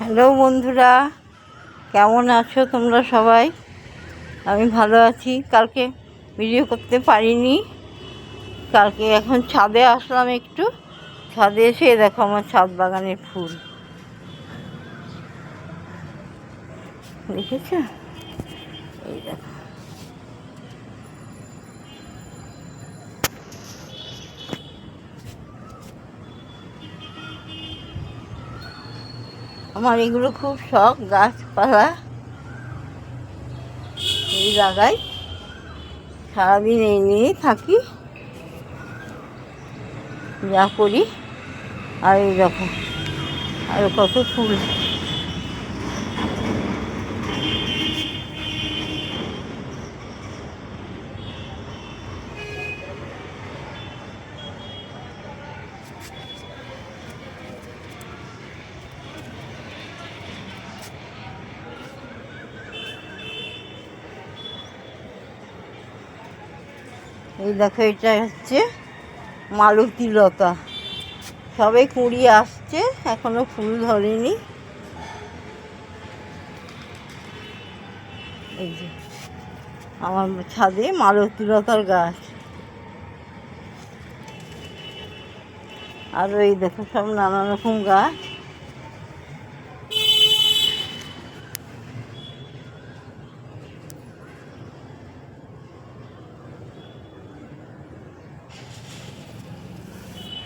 Hello বন্ধুরা, কেমন আছো তোমরা সবাই? আমি ভালো আছি। কালকে ভিডিও করতে পারিনি। কালকে এখন ছাদে আসলাম একটু। ছাদে এসে দেখো আমার ছাদ বাগানের ফুল দেখেছ? এই দেখো, আমার এগুলো খুব শখ। গাছপালা এই লাগাই, সারাদিন এই নিয়েই থাকি, যা করি। আর এই দেখো আরও কত ফুল। এই দেখো, এটা হচ্ছে মালতী লতা। সবে কুঁড়ি আসছে, এখনো ফুল ধরেনি। এই যে আমার ছাদে মালতী লতার গাছ। আরও এই দেখো সব নানা রকম গাছ।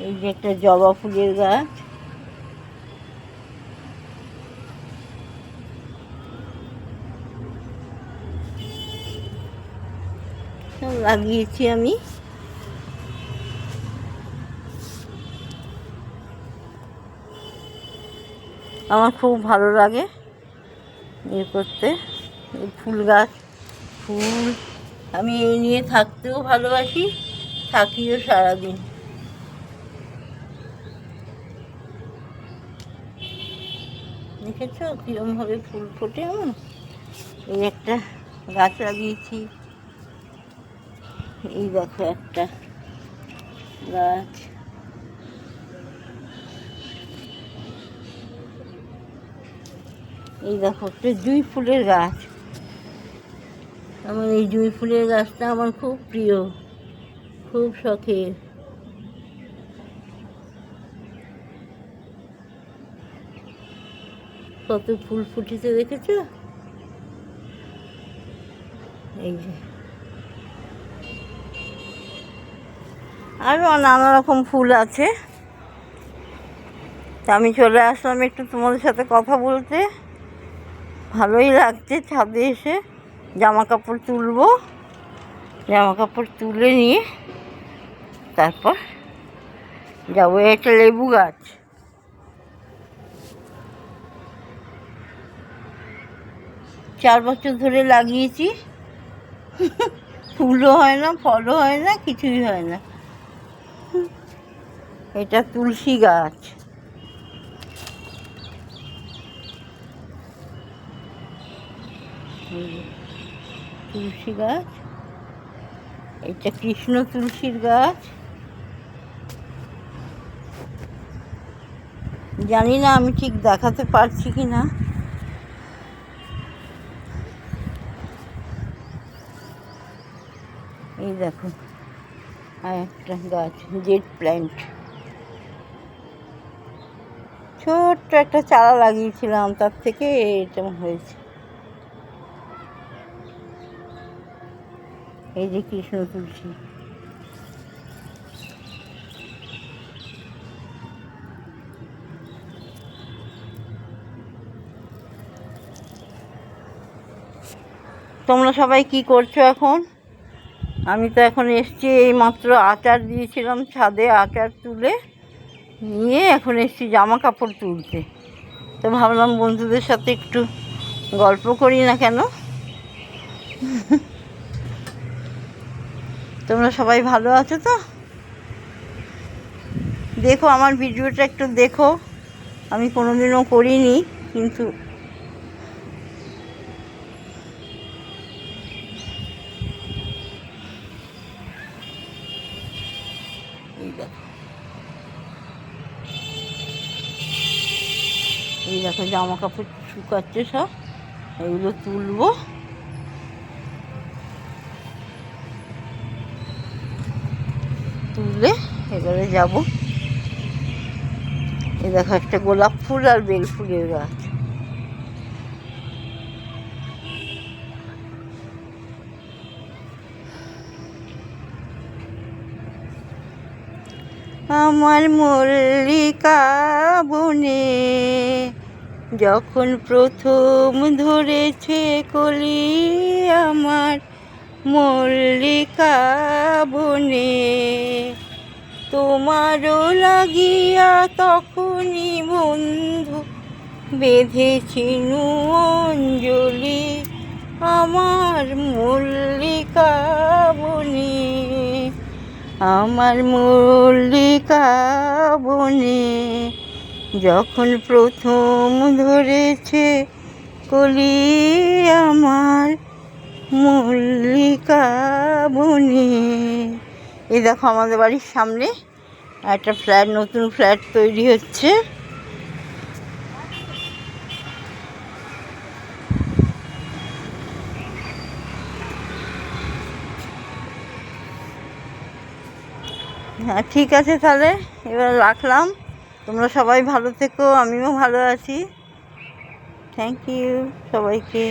এই যে একটা জবা ফুলের গাছ। লাগিয়েছি আমি। আমার খুব ভালো লাগে করতে, এই ফুল গাছ। ফুল আমি এই নিয়ে থাকতেও ভালোবাসি, থাকিও সারাদিন। দেখেছো কীরমভাবে ফুল ফোটে আমার? এই একটা গাছ লাগিয়েছি। এই দেখো একটা গাছ। এই দেখো একটা জুঁই ফুলের গাছ। আমার এই জুঁই ফুলের গাছটা আমার খুব প্রিয়, খুব শখের। কত ফুল ফুটেছে দেখেছো? এই যে আরও নানা রকম ফুল আছে। তা আমি চলে আসলাম একটু তোমাদের সাথে কথা বলতে। ভালোই লাগছে ছাদে এসে। জামা কাপড় তুলবো, জামা কাপড় তুলে নিয়ে তারপর যাবো। একটা লেবু গাছ, 4 বছর ধরে লাগিয়েছি। ফুলও হয় না, ফলও হয় না, কিছুই হয় না। এটা তুলসী গাছ। তুলসী গাছ। এটা কৃষ্ণ তুলসীর গাছ। জানি না আমি ঠিক দেখাতে পারছি কি না। এই দেখো আর একটা গাছ, জেড প্ল্যান্ট। ছোট্ট একটা চারা লাগিয়েছিলাম, তার থেকে এটা হয়েছে। এই যে কৃষ্ণ তুলসী। তোমরা সবাই কি করছো এখন? আমি তো এখন এসছি, এই মাত্র আচার দিয়েছিলাম ছাদে, আচার তুলে নিয়ে এখন এসছি জামা কাপড় তুলতে। তো ভাবলাম বন্ধুদের সাথে একটু গল্প করি না কেন। তোমরা সবাই ভালো আছো তো? দেখো আমার ভিডিওটা একটু দেখো। আমি কোনোদিনও করিনি, কিন্তু এই দেখো জামা কাপড় শুকাচ্ছে সব, এগুলো তুলবো। তুলে এবারে যাব। এই দেখো একটা গোলাপ ফুল আর বেল ফুলের গাছ। আমার মল্লিকা বনে যখন প্রথম ধরেছে কলি, আমার মল্লিকা বনে তোমারও লাগিয়া তখনই বন্ধু বেঁধেছি অঞ্জলি, আমার মল্লিকা বনে, আমার মল্লিকা বনে যখন প্রথম ধরেছে কলি, আমার মল্লিকা বনে। এই দেখো আমাদের বাড়ির সামনে একটা ফ্ল্যাট, নতুন ফ্ল্যাট তৈরি হচ্ছে। হ্যাঁ ঠিক আছে, তাহলে এবার রাখলাম। তোমরা সবাই ভালো থেকো, আমিও ভালো আছি। থ্যাংক ইউ সবাইকে।